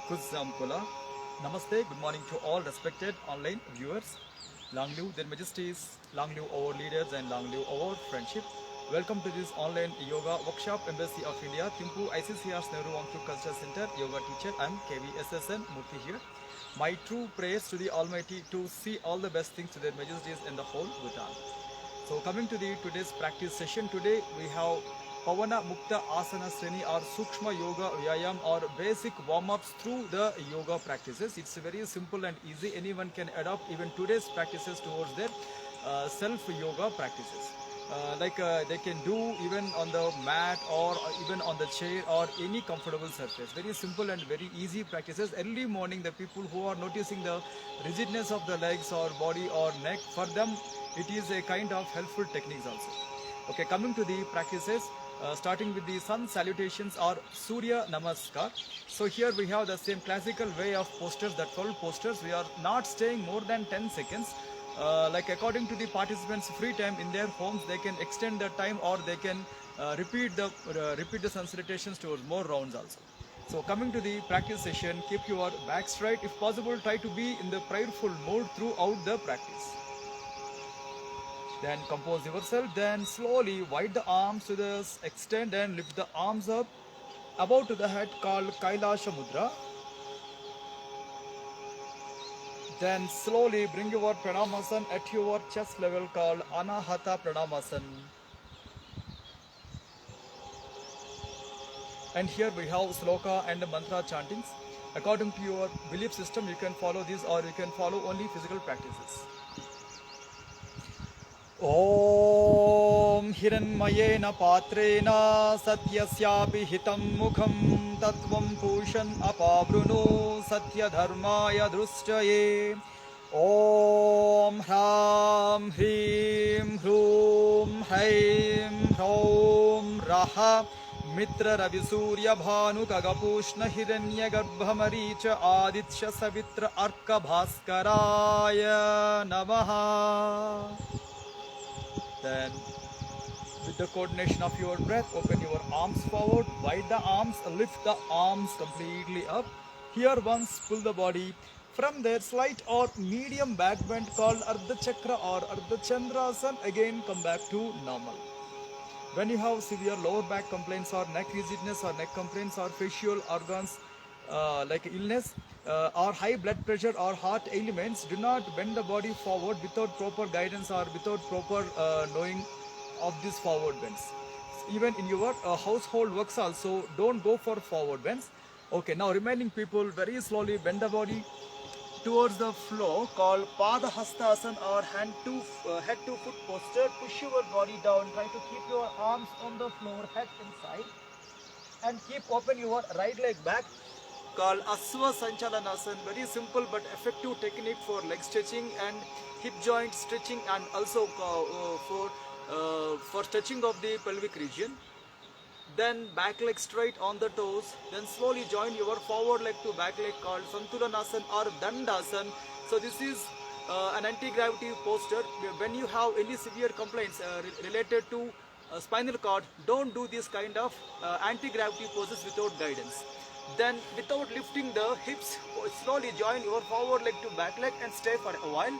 Kuzamkula. Namaste, good morning to all respected online viewers. Long live their majesties, long live our leaders, and long live our friendship. Welcome to this online yoga workshop, Embassy of India, Thimpu ICCR's Nehru Wangchuk Culture Center, yoga teacher. I'm KVSSN Murthy here. My true prayers to the Almighty to see all the best things to their majesties in the whole Bhutan. So coming to the today's practice session, today we have Pavana Mukta Asana Sreni or Sukshma Yoga Vyayam or basic warm-ups through the yoga practices. It's very simple and easy. Anyone can adopt even today's practices towards their self-yoga practices. They can do even on the mat or even on the chair or any comfortable surface. Very simple and very easy practices. Early morning, the people who are noticing the rigidness of the legs or body or neck, for them it is a kind of helpful techniques also. Okay, coming to the practices, starting with the sun salutations or Surya Namaskar. So here we have the same classical way of postures, the 12 postures. We are not staying more than 10 seconds. Like according to the participants' free time in their homes, they can extend the time or they can repeat the sun salutations towards more rounds also. So coming to the practice session, keep your back straight. If possible, try to be in the prayerful mode throughout the practice. Then compose yourself. Then slowly wide the arms to the extend and lift the arms up above to the head, called Kailasha Mudra. Then slowly bring your Pranamasan at your chest level, called Anahata Pranamasan. And here we have sloka and mantra chantings. According to your belief system, you can follow these or you can follow only physical practices. ॐ हिरण्मयेन पात्रेण सत्यस्यापि हितं मुखं तत्त्वं पूषन् अपावृणु सत्यधर्माय दृष्टये ॐ ह्रां ह्रीं ह्रूं हैं ह्रौं रः मित्ररविसूर्यभानुकगपूष्णहिरण्यगर्भमरीच आदित्य सवित्र अर्कभास्कराय नमः. Then, with the coordination of your breath, open your arms forward, wide the arms, lift the arms completely up. Here once pull the body. From there, slight or medium back bend called Ardha Chakra or Ardha Chandrasan. Again, come back to normal. When you have severe lower back complaints or neck rigidness or neck complaints or facial organs like illness or high blood pressure or heart ailments, do not bend the body forward without proper guidance or without proper knowing of these forward bends. Even in your household works also, don't go for forward bends. Okay, now remaining people, very slowly bend the body towards the floor, called Pada Hastasana or head to foot posture. Push your body down, try to keep your arms on the floor, head inside, and keep open your right leg back, called Aswa Sanchalanasana. Very simple but effective technique for leg stretching and hip joint stretching, and also for stretching of the pelvic region. Then back leg straight on the toes. Then slowly join your forward leg to back leg, called Santulanasana or Dandasana. So this is an anti-gravity posture. When you have any severe complaints related to spinal cord, don't do this kind of anti-gravity poses without guidance. Then without lifting the hips, slowly join your forward leg to back leg and stay for a while.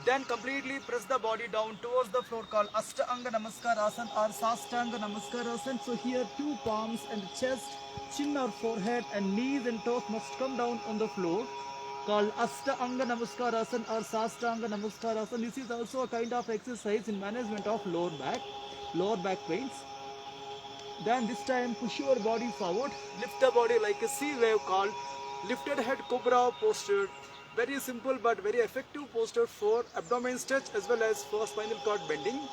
Then completely press the body down towards the floor, called Ashtanga Namaskar Asana or Sastanga Namaskar Asana. So here two palms and chest, chin or forehead and knees and toes must come down on the floor, called Ashtanga Namaskar Asana or Sastanga Namaskar Asana. This is also a kind of exercise in management of lower back pains. Then this time push your body forward, lift the body like a sea wave, called lifted head cobra posture. Very simple but very effective posture for abdomen stretch as well as for spinal cord bending.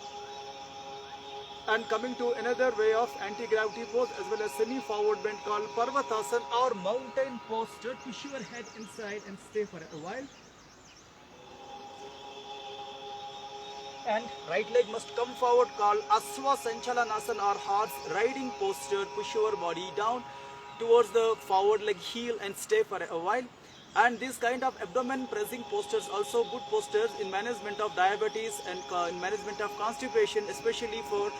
And coming to another way of anti-gravity pose as well as semi-forward bend, called Parvatasana or mountain posture. Push your head inside and stay for a while. And right leg must come forward, called Aswa Sanchalanasana or horse riding posture. Push your body down towards the forward leg heel and stay for a while. And this kind of abdomen pressing postures also good postures in management of diabetes and in management of constipation, especially for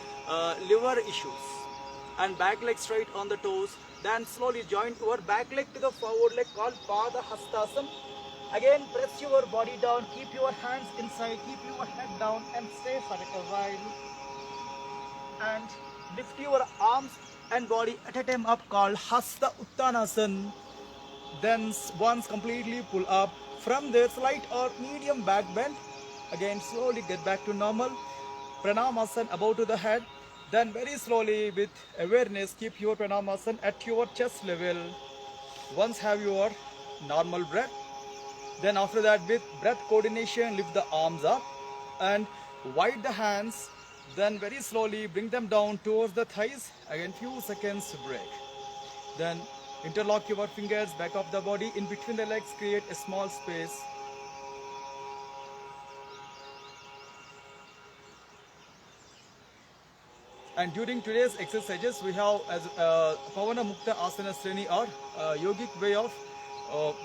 liver issues. And back leg straight on the toes, Then slowly join your back leg to the forward leg called Pada Hastasana. Again, press your body down, keep your hands inside, keep your head down and stay for a while. And lift your arms and body at a time up called Hasta Uttanasana. Then once completely pull up. From there, slight or medium back bend. Again, slowly get back to normal. Pranamasana above to the head. Then very slowly with awareness, keep your Pranamasana at your chest level. Once have your normal breath. Then after that, with breath coordination, lift the arms up and wide the hands. Then very slowly bring them down towards the thighs. Again, few seconds break. Then interlock your fingers back of the body in between the legs, create a small space. And during today's exercises, we have as Pavana Mukta Asana Sreni or yogic way of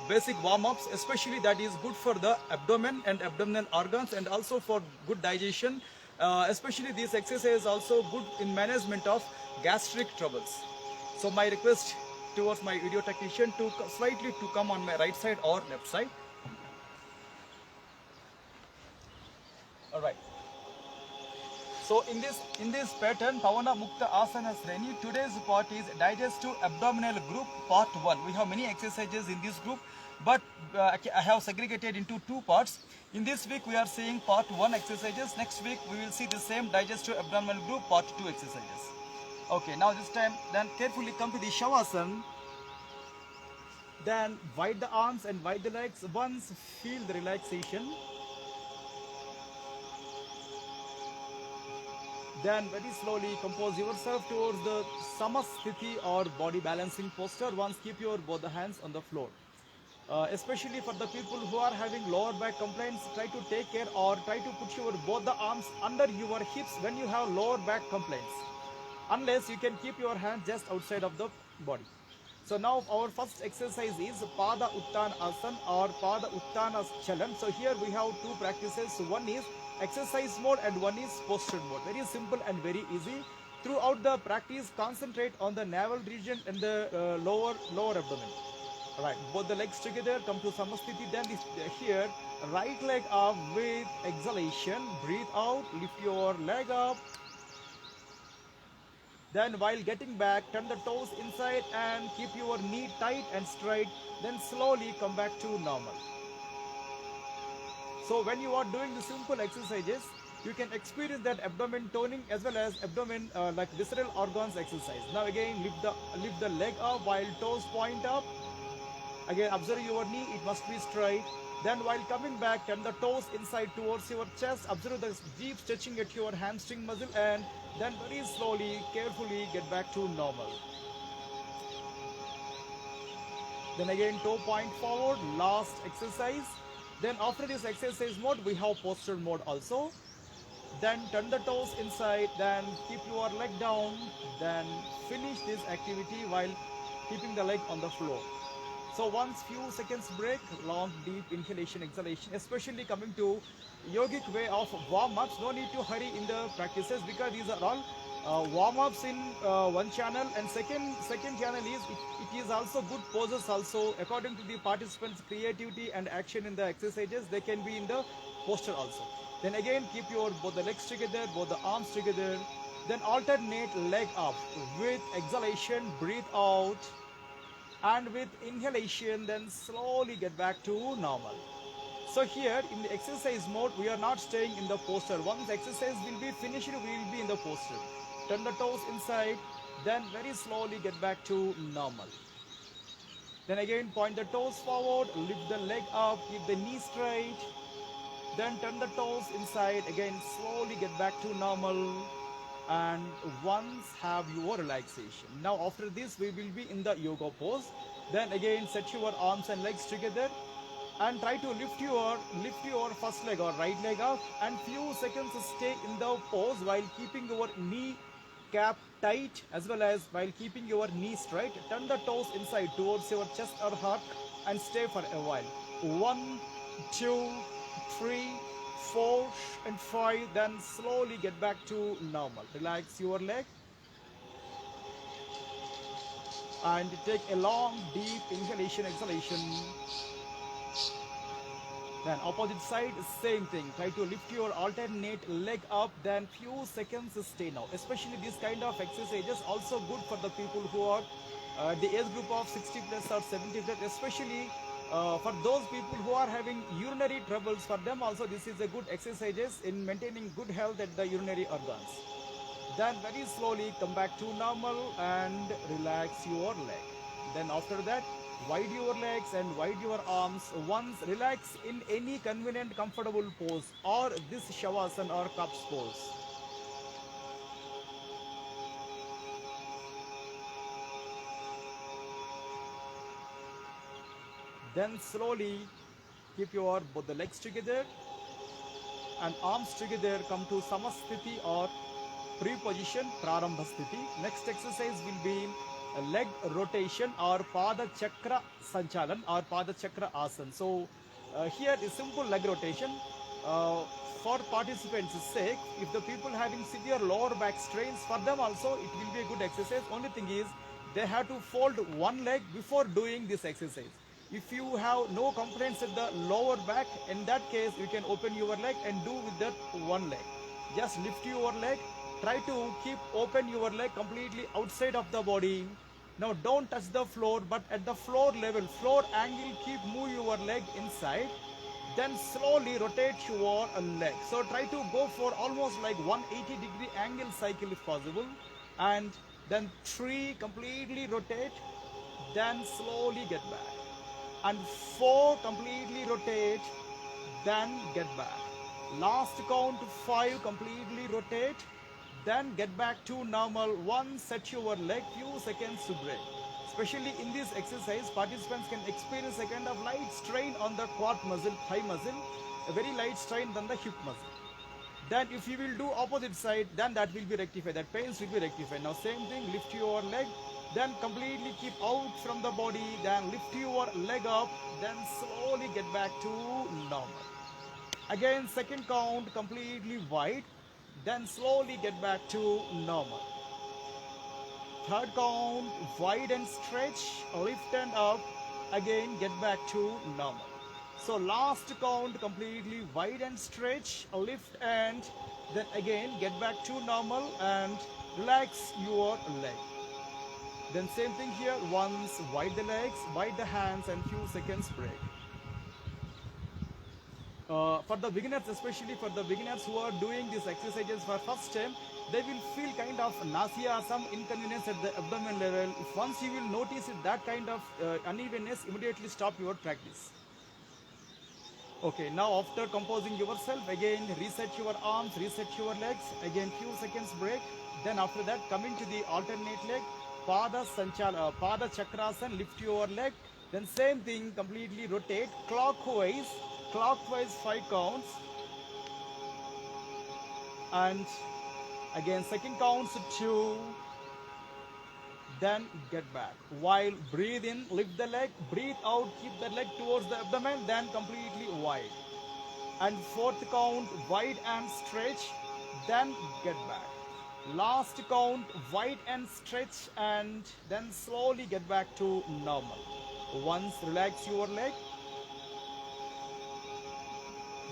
basic warm-ups, especially that is good for the abdomen and abdominal organs and also for good digestion. Especially this exercise is also good in management of gastric troubles. So my request towards my video technician to slightly to come on my right side or left side. All right. So in this pattern, Pavana Mukta Asana Sreni, today's part is digestive abdominal group part 1. We have many exercises in this group, but I have segregated into 2 parts. In this week we are seeing part 1 exercises. Next week we will see the same digestive abdominal group part 2 exercises. Okay, now this time then carefully come to the Shavasana. Then wide the arms and wide the legs. Once feel the relaxation. Then very slowly compose yourself towards the Samasthiti or body balancing posture. Once keep your both the hands on the floor. Especially for the people who are having lower back complaints, try to take care or try to put your both the arms under your hips when you have lower back complaints. Unless you can keep your hand just outside of the body. So now our first exercise is Pada Uttan Asana or Pada Uttana Chalan. So here we have 2 practices. So one is exercise mode and one is posture mode. Very simple and very easy. Throughout the practice, concentrate on the navel region and the lower abdomen. Alright, both the legs together, come to Samasthiti. Then here, right leg up with exhalation. Breathe out, lift your leg up. Then while getting back, turn the toes inside and keep your knee tight and straight. Then slowly come back to normal. So when you are doing the simple exercises, you can experience that abdomen toning as well as abdomen like visceral organs exercise. Now again, lift the leg up while toes point up. Again, observe your knee, it must be straight. Then while coming back, turn the toes inside towards your chest. Observe the deep stretching at your hamstring muscle and then very slowly, carefully get back to normal. Then again, toe point forward, last exercise. Then after this exercise mode, we have posture mode also. Then turn the toes inside, then keep your leg down. Then finish this activity while keeping the leg on the floor. So once few seconds break, long deep inhalation, exhalation, especially coming to yogic way of warm-ups. No need to hurry in the practices because these are all warm-ups in one channel, and second channel is it is also good poses also according to the participants' creativity and action in the exercises. They can be in the posture also. Then again keep your both the legs together, both the arms together. Then alternate leg up with exhalation, breathe out. And with inhalation, then slowly get back to normal. So here in the exercise mode, we are not staying in the posture. Once exercise will be finished, we will be in the posture. Turn the toes inside, then very slowly get back to normal. Then again point the toes forward, lift the leg up, keep the knee straight. Then turn the toes inside, again slowly get back to normal. And once have your relaxation. Now after this we will be in the yoga pose. Then again set your arms and legs together and try to lift your first leg or right leg up and few seconds stay in the pose while keeping your knee cap tight as well as while keeping your knee straight. Turn the toes inside towards your chest or heart and stay for a while. 1, 2, 3, 4 and 5. Then slowly get back to normal. Relax your leg. and take a long deep inhalation, exhalation. Then opposite side, same thing. Try to lift your alternate leg up, then few seconds stay now. Especially this kind of exercises also good for the people who are the age group of 60 plus or 70 plus, especially for those people who are having urinary troubles. For them also this is a good exercises in maintaining good health at the urinary organs. Then very slowly come back to normal and relax your leg. Then after that, wide your legs and wide your arms. Once relax in any convenient, comfortable pose or this shavasana or cups pose. Then slowly keep your both the legs together and arms together. Come to Samasthiti or pre-position Prarambha Sthiti. Next exercise will be a leg rotation or Pada Chakra Sanchalan or Pada Chakra Asana. So here is simple leg rotation. For participants' sake, if the people having severe lower back strains, for them also it will be a good exercise. Only thing is they have to fold one leg before doing this exercise. If you have no complaints at the lower back, in that case you can open your leg and do with that one leg. Just lift your leg, try to keep open your leg completely outside of the body. Now don't touch the floor, but at the floor level, floor angle, keep move your leg inside. Then slowly rotate your leg. So try to go for almost like 180-degree angle cycle if possible. And then 3 completely rotate, then slowly get back. And 4 completely rotate, then get back. Last count 5 completely rotate, then get back to normal. One, set your leg, few seconds to break. Especially in this exercise, participants can experience a kind of light strain on the quad muscle, thigh muscle, a very light strain than the hip muscle. Then if you will do opposite side, then that will be rectified, that pains will be rectified. Now same thing, lift your leg, then completely keep out from the body, then lift your leg up, then slowly get back to normal. Again second count completely wide, then slowly get back to normal. Third count wide and stretch, lift and up, again get back to normal. So last count completely wide and stretch, lift and then again get back to normal and relax your leg. Then same thing here, once wide the legs, wide the hands and few seconds break. For the beginners, especially for the beginners who are doing these exercises for first time, they will feel kind of nausea, some inconvenience at the abdomen level. If once you will notice that kind of unevenness, immediately stop your practice. Okay, now after composing yourself, again reset your arms, reset your legs, again few seconds break. Then after that, coming to the alternate leg, Pada Sanchala, Pada Chakrasana, lift your leg. Then same thing, completely rotate clockwise 5 counts. And again second counts 2. Then get back. While breathe in, lift the leg, breathe out, keep the leg towards the abdomen, then completely wide. And fourth count, wide and stretch, then get back. Last count, wide and stretch, and then slowly get back to normal. Once relax your leg,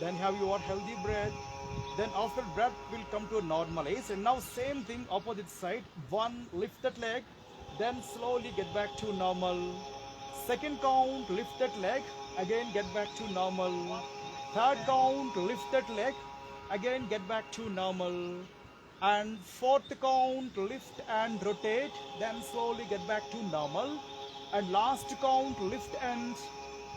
then have your healthy breath. Then after breath will come to normalize. And now same thing, opposite side. One, lift that leg, then slowly get back to normal. Second count, lift that leg, again get back to normal. Third count, lift that leg, again get back to normal. And fourth count, lift and rotate, then slowly get back to normal. And last count, lift and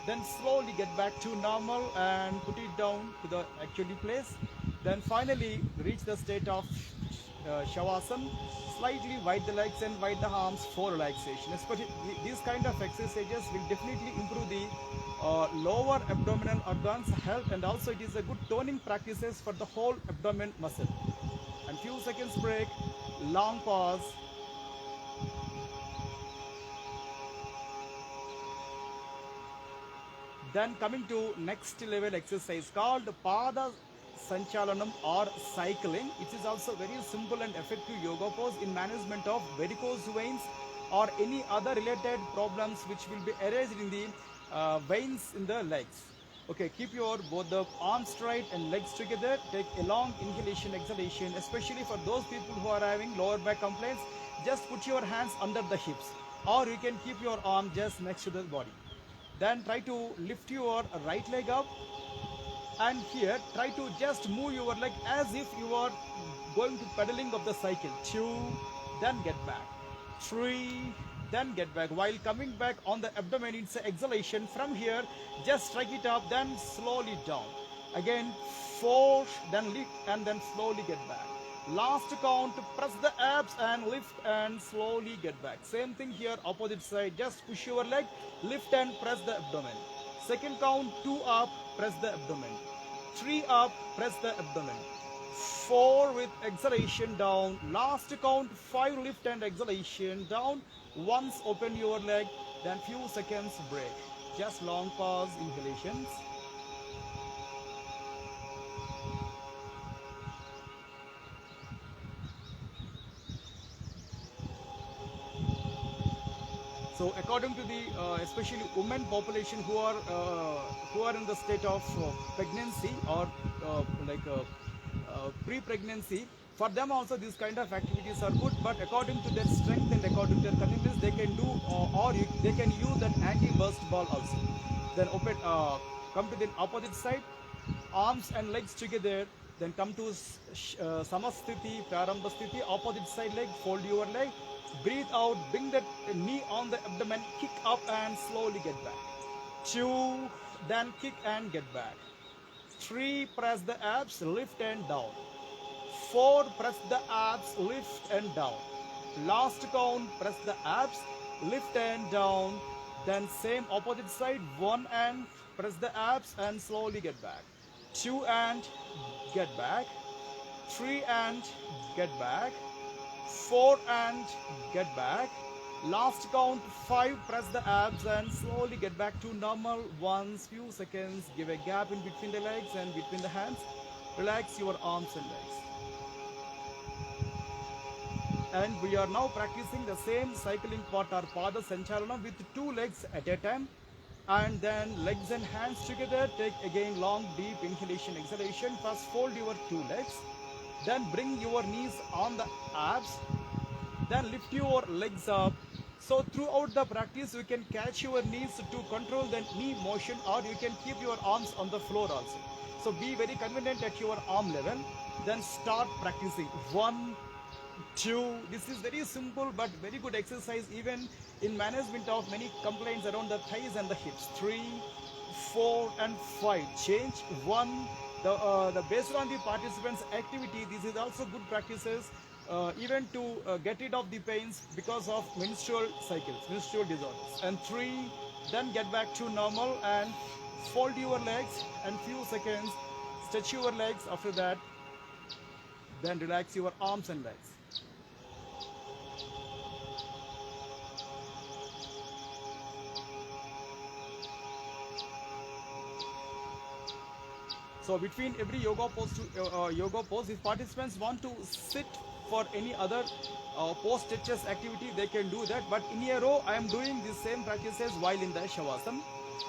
then slowly get back to normal and put it down to the actually place. Then finally reach the state of Shavasana. Slightly wide the legs and wide the arms for relaxation. Especially these kind of exercises will definitely improve the lower abdominal organs health, and also it is a good toning practices for the whole abdomen muscle. And few seconds break, long pause. Then coming to next level exercise called Pada Sanchalanam or cycling. It is also very simple and effective yoga pose in management of varicose veins or any other related problems which will be erased in the veins in the legs. Okay, keep your both the arms straight and legs together. Take a long inhalation, exhalation, especially for those people who are having lower back complaints. Just put your hands under the hips, or you can keep your arm just next to the body. Then try to lift your right leg up, and here try to just move your leg as if you are going to pedaling of the cycle. 2, then get back. 3, then get back. While coming back on the abdomen, it's an exhalation. From here, just strike it up, then slowly down. Again, 4, then lift, and then slowly get back. Last count, press the abs and lift and slowly get back. Same thing here, opposite side. Just push your leg, lift and press the abdomen. Second count, 2 up, press the abdomen. 3 up, press the abdomen. 4 with exhalation down. Last count, 5 lift and exhalation down. Once open your leg, then few seconds break. Just long pause, inhalations. So according to the especially women population who are in the state of pregnancy or pre-pregnancy, for them also these kind of activities are good. But according to their strength and according to their convenience, they can do they can use an anti-burst ball also. Then open, come to the opposite side, arms and legs together. Then come to Samasthiti, Prarambha Sthiti, opposite side leg, fold your leg, breathe out, bring that knee on the abdomen, kick up and slowly get back. 2, then kick and get back. 3, press the abs, lift and down. 4, press the abs, lift and down. Last count, press the abs, lift and down. Then same opposite side, 1 and press the abs and slowly get back. 2 and get back. 3 and get back. 4 and get back. Last count, 5, press the abs and slowly get back to normal. Once, few seconds, give a gap in between the legs and between the hands. Relax your arms and legs. And we are now practicing the same cycling part or Pada Sanchalanam with 2 legs at a time. And then legs and hands together. Take again long deep inhalation, exhalation. First fold your 2 legs. Then bring your knees on the abs. Then lift your legs up. So throughout the practice, you can catch your knees to control the knee motion, or you can keep your arms on the floor also. So be very convenient at your arm level. Then start practicing. 1, 2. This is very simple but very good exercise even in management of many complaints around the thighs and the hips. 3, 4 and 5. Change. 1. The based on the participants' activity, this is also good practices even to get rid of the pains because of menstrual cycles, menstrual disorders. And 3, then get back to normal and fold your legs and few seconds stretch your legs. After that, then relax your arms and legs. So between every yoga pose, if participants want to sit for any other pose stretches activity, they can do that. But in a row, I am doing the same practices while in the Shavasana.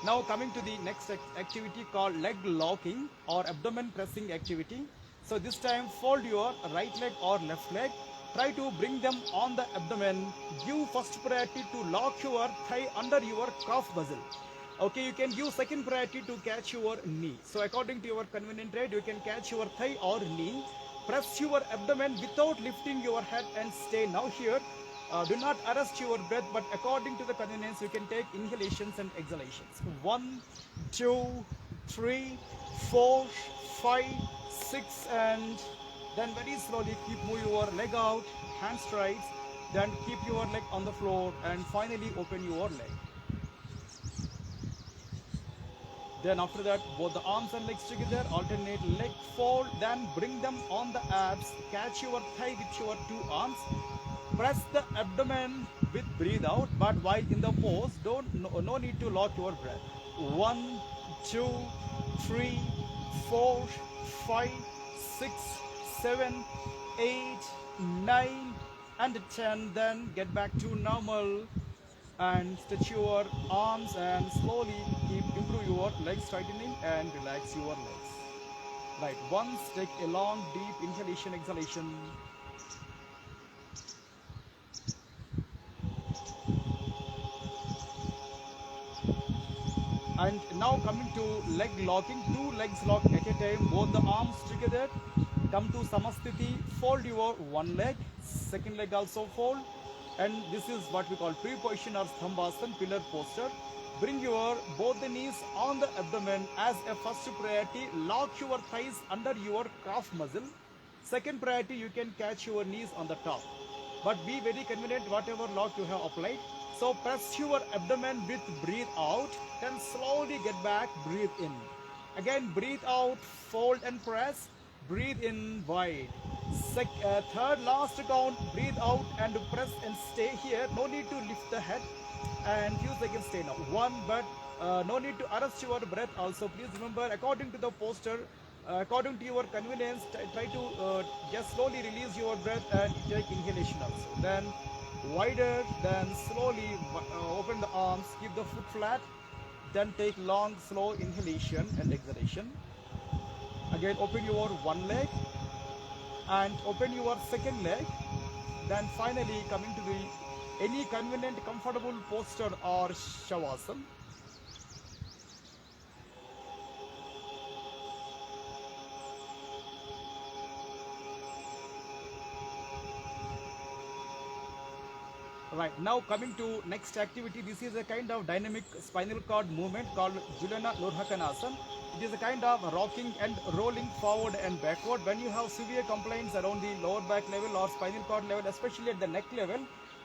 Now coming to the next activity called leg locking or abdomen pressing activity. So this time fold your right leg or left leg. Try to bring them on the abdomen. Give first priority to lock your thigh under your calf muscle. Okay, you can give second priority to catch your knee. So according to your convenient rate, you can catch your thigh or knee. Press your abdomen without lifting your head and stay. Now here, do not arrest your breath, but according to the convenience, you can take inhalations and exhalations. 1, 2, 3, 4, 5, 6, and then very slowly keep move your leg out, hand strides, then keep your leg on the floor, and finally open your leg. Then after that, both the arms and legs together, alternate leg fold, then bring them on the abs, catch your thigh with your 2 arms, press the abdomen with breathe out, but while in the pose, no need to lock your breath. 1, 2, 3, 4, 5, 6, 7, 8, 9, and 10. Then get back to normal and stretch your arms and slowly improve your leg straightening and relax your legs. Right, once take a long deep inhalation, exhalation. And now coming to leg locking, two legs lock at a time, both the arms together. Come to Samasthiti, fold your one leg, second leg also fold. And this is what we call pre-position or Stambhasan, pillar posture. Bring your both the knees on the abdomen as a first priority. Lock your thighs under your calf muscle. Second priority, you can catch your knees on the top. But be very convenient whatever lock you have applied. So press your abdomen with breathe out. Then slowly get back, breathe in. Again, breathe out, fold and press. Breathe in wide. Third last count, breathe out and press and stay here. No need to lift the head. And few seconds stay now. One, but no need to arrest your breath also. Please remember, according to the posture, according to your convenience, try to just slowly release your breath and take inhalation also. Then wider, then slowly open the arms, keep the foot flat, then take long, slow inhalation and exhalation. Again, open your one leg and open your second leg. Then finally coming to the any convenient, comfortable posture or Shavasana. Right, now coming to next activity, this is a kind of dynamic spinal cord movement called Julana Lorhakanasana. It is a kind of rocking and rolling forward and backward. When you have severe complaints around the lower back level or spinal cord level, especially at the neck level,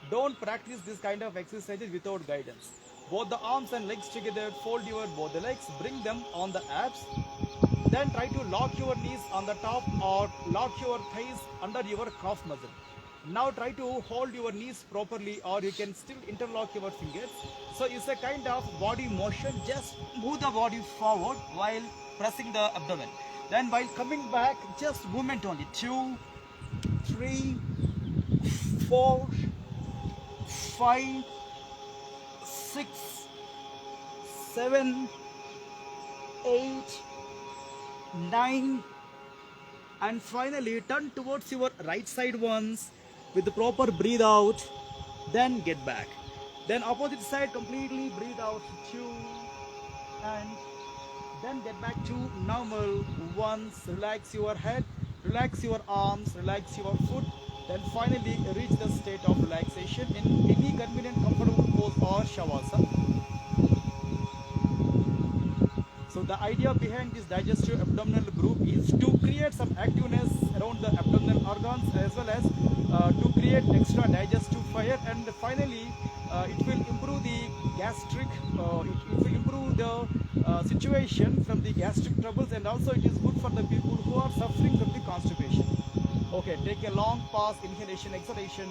don't practice this kind of exercises without guidance. Both the arms and legs together, fold your both the legs, bring them on the abs. Then try to lock your knees on the top or lock your thighs under your calf muscle. Now try to hold your knees properly, or you can still interlock your fingers. So it's a kind of body motion. Just move the body forward while pressing the abdomen. Then while coming back, just movement only. 2, 3, 4, 5, 6, 7, 8, 9, and finally turn towards your right side once with the proper breathe out, then get back. Then opposite side completely breathe out, 2, and then get back to normal once. Relax your head, relax your arms, relax your foot, then finally reach the state of relaxation in any convenient comfortable pose or Shavasana. So the idea behind this digestive abdominal group is to create some activeness around the abdominal organs, as well as to create extra digestive fire, and finally it will improve the gastric, it will improve the situation from the gastric troubles, and also it is good for the people who are suffering from the constipation. Okay, take a long pause, inhalation, exhalation.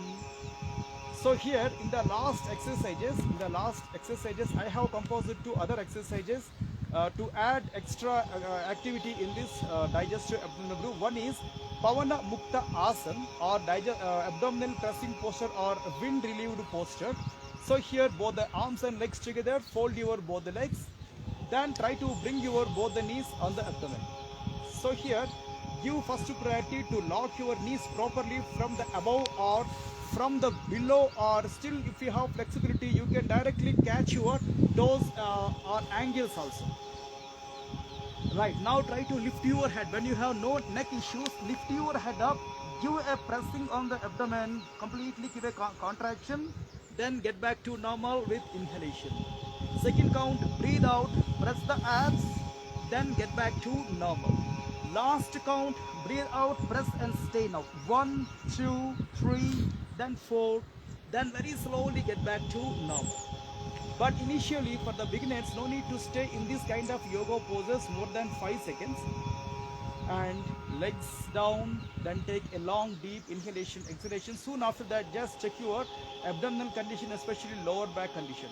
So here in the last exercises, I have composed two other exercises to add extra activity in this digestive abdominal group. One is Pavana Mukta Asana, or abdominal pressing posture or wind relieved posture. So here both the arms and legs together, fold your both the legs, then try to bring your both the knees on the abdomen. So here give first priority to lock your knees properly from the above or from the below, or still if you have flexibility you can directly catch your toes or ankles also. Right, now try to lift your head. When you have no neck issues, lift your head up, give a pressing on the abdomen, completely give a contraction, then get back to normal with inhalation. Second count, breathe out, press the abs, then get back to normal. Last count, breathe out, press and stay now. 1, 2, 3, then 4, then very slowly get back to normal. But initially for the beginners, no need to stay in this kind of yoga poses more than 5 seconds. And legs down, then take a long deep inhalation, exhalation. Soon after that, just check your abdominal condition, especially lower back condition.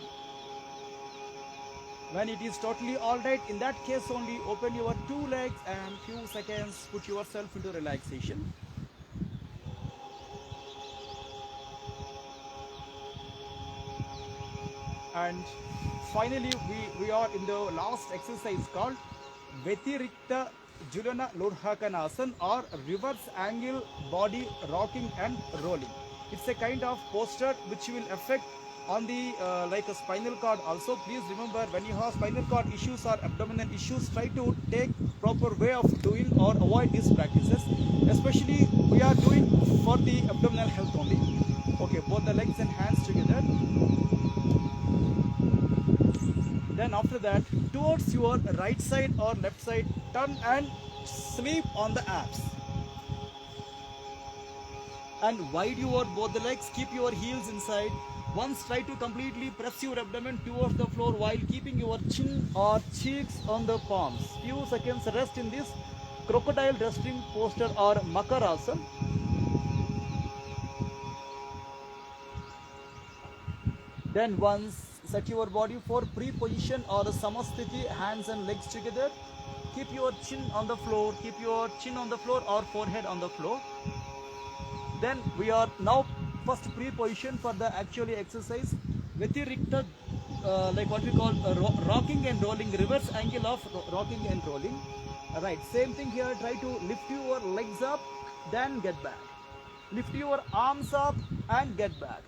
When it is totally alright, in that case only open your two legs and few seconds put yourself into relaxation. And finally we are in the last exercise called Vetirikta Julana Lodhakanasana, or reverse angle body rocking and rolling. It's a kind of posture which will affect on the like a spinal cord also. Please remember, when you have spinal cord issues or abdominal issues, try to take proper way of doing or avoid these practices. Especially we are doing for the abdominal health only. Okay, both the legs and hands together. Then after that, towards your right side or left side, turn and sleep on the abs. And wide your both the legs, keep your heels inside. Once try to completely press your abdomen towards the floor while keeping your chin or cheeks on the palms. Few seconds rest in this crocodile resting posture or Makarasana. Then once set your body for pre-position or Samasthiti, hands and legs together. Keep your chin on the floor, keep your chin on the floor or forehead on the floor. Then we are now first pre-position for the actually exercise. Vetirikta, like what we call rocking and rolling, reverse angle of rocking and rolling. Right, same thing here. Try to lift your legs up, then get back. Lift your arms up and get back.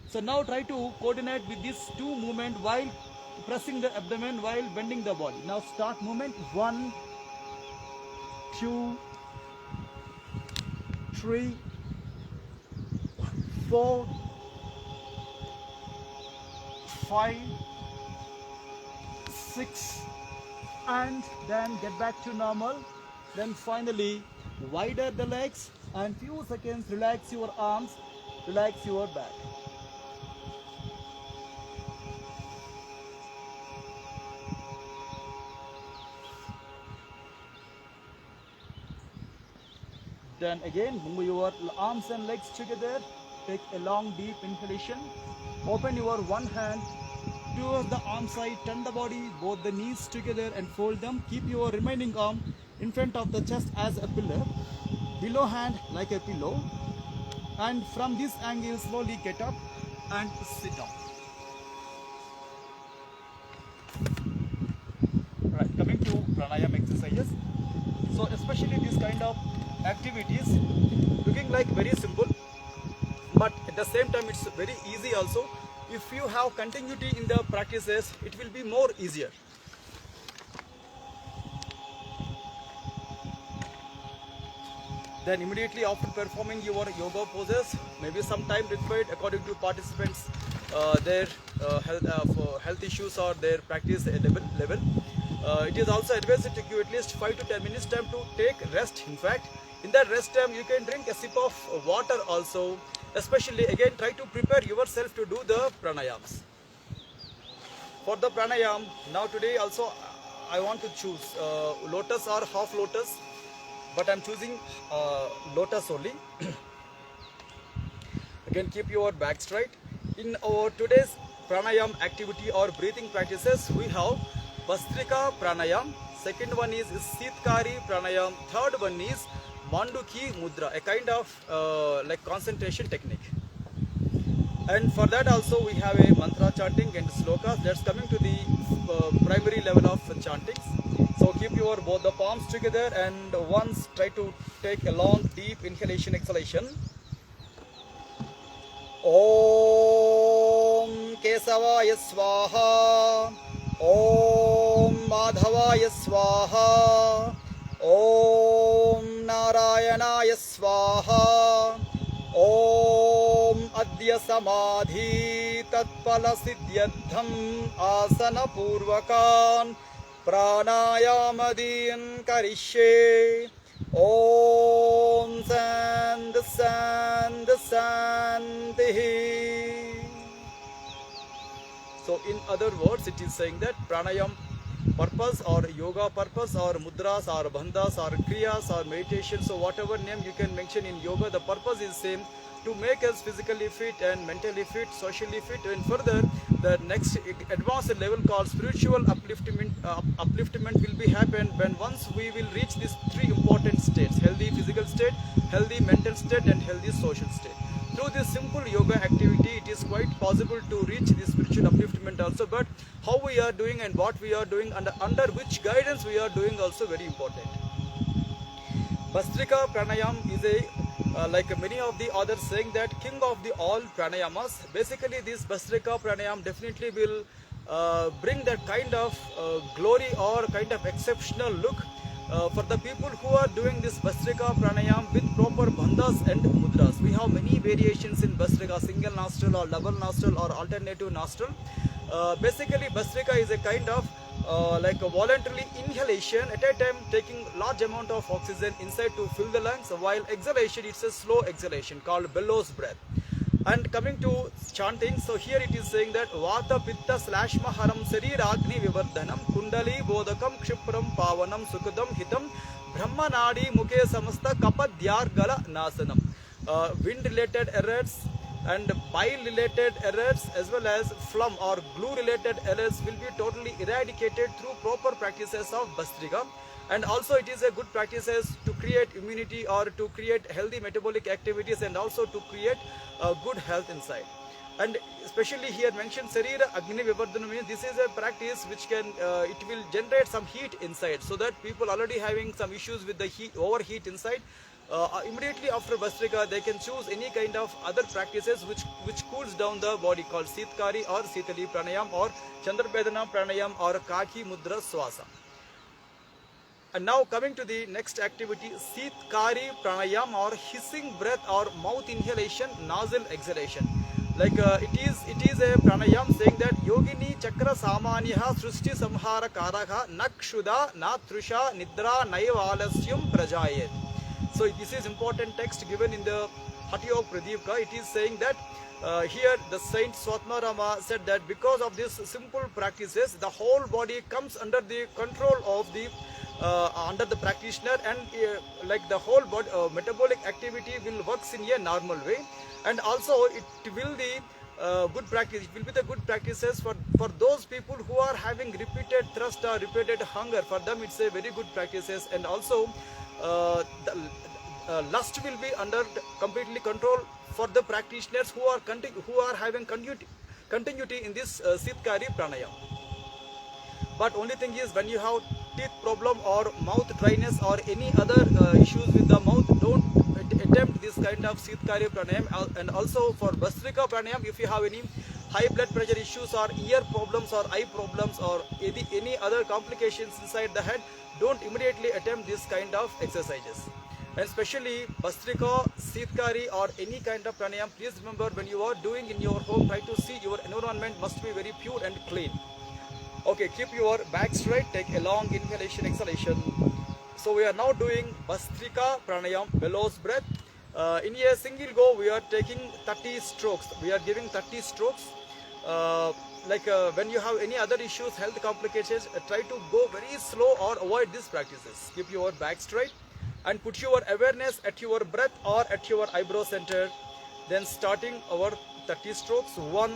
So now try to coordinate with these two movements while pressing the abdomen, while bending the body. Now start movement. 1, 2, 3, 4, 5, 6, and then get back to normal. Then finally wider the legs, and few seconds relax your arms, relax your back. Then again move your arms and legs together. Take a long deep inhalation. Open your one hand towards the arm side, turn the body, both the knees together and fold them. Keep your remaining arm in front of the chest as a pillar. Below hand like a pillow. And from this angle slowly get up and sit down. Right, coming to pranayama exercises. So especially this kind of activities looking like very simple, but at the same time it's very easy also. If you have continuity in the practices, it will be more easier. Then immediately after performing your yoga poses, maybe some time required according to participants, their health issues or their practice level. It is also advised to give at least 5 to 10 minutes time to take rest. In fact, in that rest time you can drink a sip of water also. Especially again try to prepare yourself to do the pranayams. For the pranayam, now today also I want to choose lotus or half lotus, but I am choosing lotus only. Again keep your back straight. In our today's pranayam activity or breathing practices, we have Bastrika pranayam, second one is Sitkari pranayam, third one is Manduki mudra, a kind of like concentration technique. And for that also we have a mantra chanting and slokas. That's coming to the primary level of chantings. So keep your both the palms together and once try to take a long deep inhalation exhalation. Om Kesavaya Swaha, Om Madhavaya Swaha, Om Narayanaya Swaha, Om Adya Samadhi Tatpala Siddhyadham Asana Purvakan Pranayamadiyan Karishe. Om Sand Sand Sandhi. So in other words, it is saying that pranayam purpose or yoga purpose or mudras or bandhas or kriyas or meditation, so whatever name you can mention in yoga, the purpose is same, to make us physically fit and mentally fit, socially fit, and further the next advanced level called spiritual upliftment will be happen when once we will reach these three important states: healthy physical state, healthy mental state and healthy social state. through this simple yoga activity, it is quite possible to reach this spiritual upliftment also. But how we are doing and what we are doing and under which guidance we are doing also very important. Bhastrika Pranayam is like many of the others saying that king of the all pranayamas. Basically, this Bhastrika Pranayam definitely will bring that kind of glory or kind of exceptional look for the people who are doing this Bhastrika Pranayam with proper bandhas and mudras. We have many variations in Bhastrika, single nostril or double nostril or alternative nostril. Basically, Bhastrika is a kind of like a voluntary inhalation at a time, taking large amount of oxygen inside to fill the lungs, while exhalation, it's a slow exhalation called bellows breath. And coming to chanting, so here it is saying that Vata Pitta Slashma Haram Sariragni Vivardhanam Kundali Bodhakam Kshipram Pavanam Sukadam Hitam Brahma Nadi Mukhe Samasta Kapadyar Gala Nasanam. Wind related errors and bile related errors as well as phlegm or glue related errors will be totally eradicated through proper practices of Bhastrika. And also it is a good practices to create immunity or to create healthy metabolic activities and also to create good health inside. And especially here mentioned Sarira Agni Vivardhana means this is a practice which can it will generate some heat inside, so that people already having some issues with the heat, overheat inside, immediately after Bhastrika they can choose any kind of other practices which cools down the body, called Sitkari or Sitali Pranayam or Chandrabedana Pranayam or Kaki Mudra Swasa. And now coming to the next activity, Sitkari Pranayam or hissing breath or mouth inhalation, nostril exhalation. Like it is a pranayam saying that Yogini Chakra Samanyaha Srushti Samhara Karaha Nakshuda Natrusha Nidra Naivalasyum Prajayet. So this is important text given in the Hatha Yoga Pradipika. It is saying that here the Saint Swatma Rama said that because of these simple practices, the whole body comes under the control of the under the practitioner, and like the whole body metabolic activity will works in a normal way, and also it will the good practice. It will be the good practices for those people who are having repeated thirst or repeated hunger. For them, it's a very good practices, and also the lust will be under completely control for the practitioners who are having continuity in this Sitkari Pranayam. But only thing is, when you have teeth problem or mouth dryness or any other issues with the mouth, don't attempt this kind of Sitkari Pranayam. And also for Bhastrika Pranayam, if you have any high blood pressure issues or ear problems or eye problems or any other complications inside the head, don't immediately attempt this kind of exercises. And especially Bhastrika, Sitkari or any kind of pranayam, please remember, when you are doing in your home, try to see your environment must be very pure and clean. Okay, keep your back straight, take a long inhalation, exhalation. So we are now doing Bhastrika Pranayam, bellows breath. In a single go, we are taking 30 strokes. We are giving 30 strokes. When you have any other issues, health complications, try to go very slow or avoid these practices. Keep your back straight and put your awareness at your breath or at your eyebrow center. Then starting our 30 strokes. 1,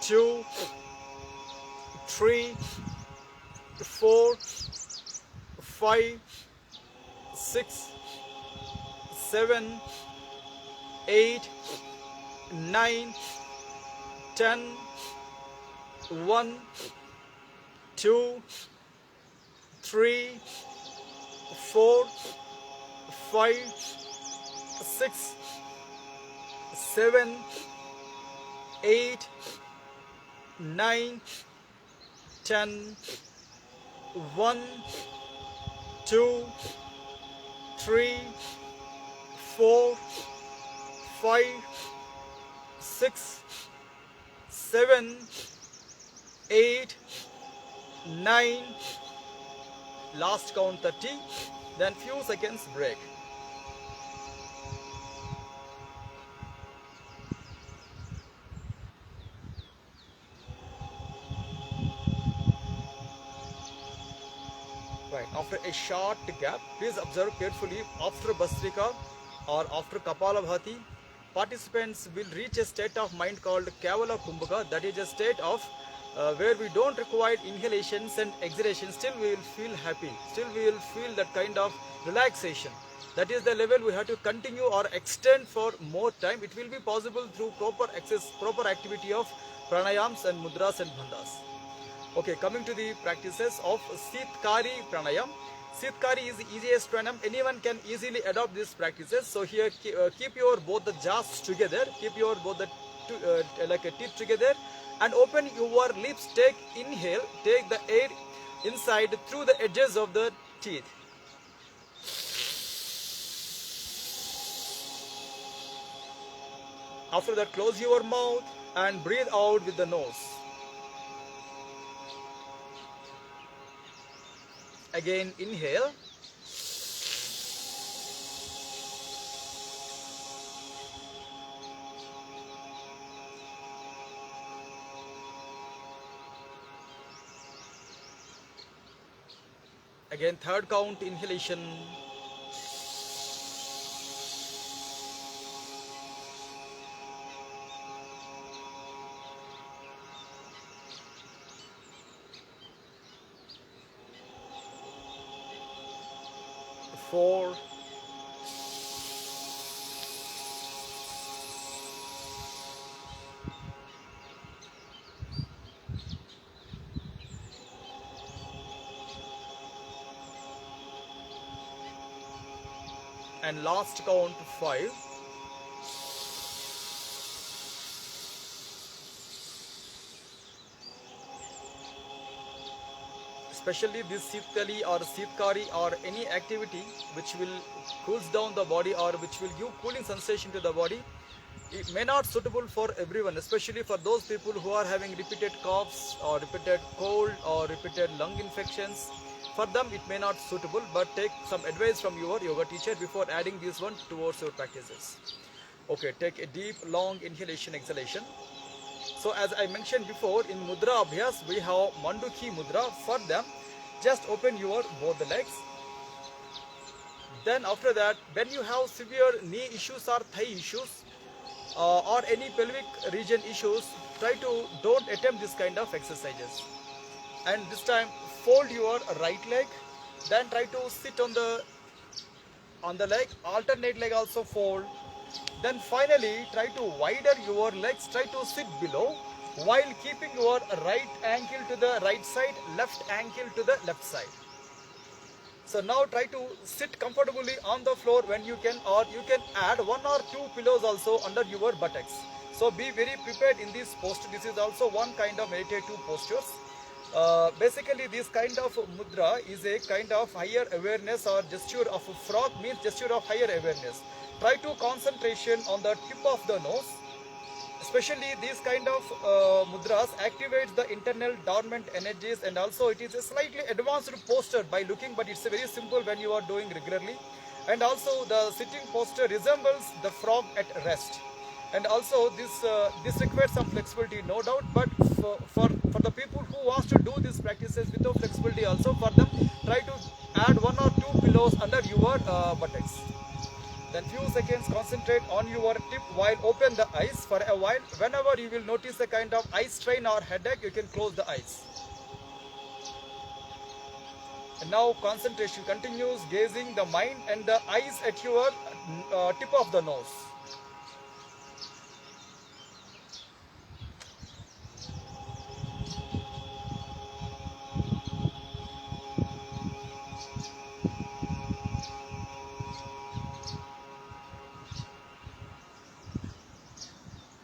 2, 3, 4, 5, 6, 7, 8, 9, 10, 1, 2, 3, 4, 5, 6, 7, 8, 9, 10, 1, 2, 3, 4, 5, 6, 7, 8, 9, last count 30, then few seconds break. Right, after a short gap, please observe carefully. After Bhastrika or after Kapalabhati, participants will reach a state of mind called Kevala Kumbhaka. That is a state of where we don't require inhalations and exhalations. Still we will feel happy. Still we will feel that kind of relaxation. That is the level we have to continue or extend for more time. It will be possible through proper activity of pranayams and mudras and bandhas. Okay, coming to the practices of Sitkari Pranayam. Sitkari is the easiest pranayam. Anyone can easily adopt these practices. So here, keep your both the jaws together. Keep your both the like a teeth together, and open your lips. Take inhale. Take the air inside through the edges of the teeth. After that, close your mouth and breathe out with the nose. Again, inhale. Again, third count inhalation. Four. And last count 5. Especially this Sitkali or Sitkari or any activity which will cools down the body or which will give cooling sensation to the body, it may not suitable for everyone, especially for those people who are having repeated coughs or repeated cold or repeated lung infections. For them it may not suitable, but take some advice from your yoga teacher before adding this one towards your practices. Okay, take a deep long inhalation exhalation. So as I mentioned before, in Mudra Abhyas we have Mandukhi Mudra. For them, just open your both the legs. Then after that, when you have severe knee issues or thigh issues or any pelvic region issues, don't attempt this kind of exercises. And this time fold your right leg, then try to sit on the leg, alternate leg also fold. Then finally try to widen your legs, try to sit below while keeping your right ankle to the right side, left ankle to the left side. So now try to sit comfortably on the floor when you can, or you can add 1 or 2 pillows also under your buttocks. So be very prepared in this posture. This is also one kind of meditative postures. Basically this kind of mudra is a kind of higher awareness, or gesture of a frog means gesture of higher awareness. Try to concentration on the tip of the nose. Especially these kind of mudras activates the internal dormant energies, and also it is a slightly advanced posture by looking, but it's a very simple when you are doing regularly. And also the sitting posture resembles the frog at rest. And also this requires some flexibility, no doubt, but for the people who wants to do these practices without flexibility also, for them try to add 1 or 2 pillows under your buttocks. Then few seconds concentrate on your tip while open the eyes for a while. Whenever you will notice a kind of eye strain or headache, you can close the eyes. And now concentration continues, gazing the mind and the eyes at your tip of the nose.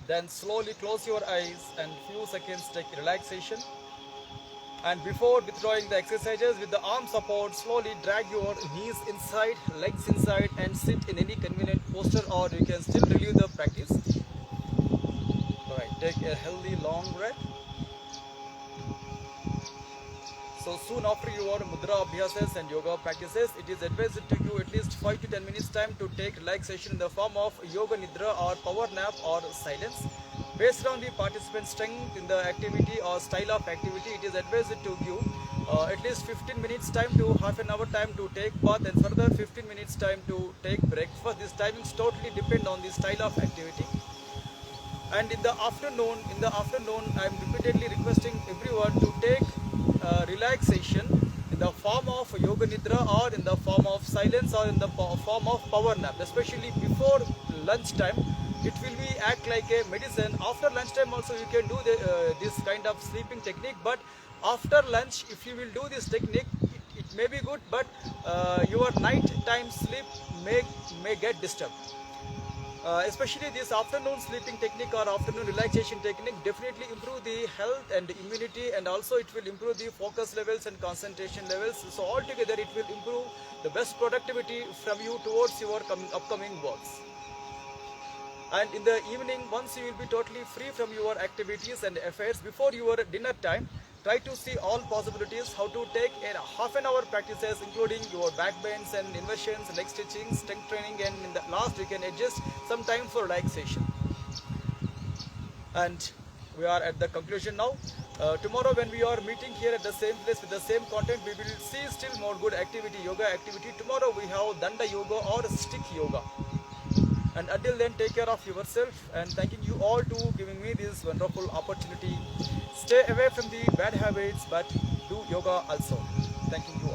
Then slowly close your eyes and few seconds take relaxation. And before withdrawing the exercises with the arm support, slowly drag your knees inside, legs inside, and sit in any convenient posture, or you can still review the practice. Alright, take a healthy long breath. So soon after your mudra abhyasas and yoga practices, it is advised to you at least 5 to 10 minutes time to take relaxation in the form of yoga nidra or power nap or silence. Based on the participant's strength in the activity or style of activity, it is advised to give at least 15 minutes time to half an hour time to take bath, and further 15 minutes time to take breakfast. These timings totally depend on the style of activity. And in the afternoon, I am repeatedly requesting everyone to take relaxation in the form of yoga nidra or in the form of silence or in the form of power nap, especially before lunchtime. It will be act like a medicine. After lunchtime also you can do this kind of sleeping technique, but after lunch if you will do this technique, it may be good, but your night time sleep may get disturbed. Especially this afternoon sleeping technique or afternoon relaxation technique definitely improve the health and immunity, and also it will improve the focus levels and concentration levels. So altogether it will improve the best productivity from you towards your upcoming works. And in the evening, once you will be totally free from your activities and affairs, before your dinner time, try to see all possibilities how to take a half an hour practices, including your back bends and inversions, leg stretching, strength training, and in the last you can adjust some time for relaxation. And we are at the conclusion now. Tomorrow when we are meeting here at the same place with the same content, we will see still more good activity, yoga activity. Tomorrow we have Danda Yoga or Stick Yoga. And until then, take care of yourself, and thanking you all to giving me this wonderful opportunity. Stay away from the bad habits, but do yoga also. Thanking you all.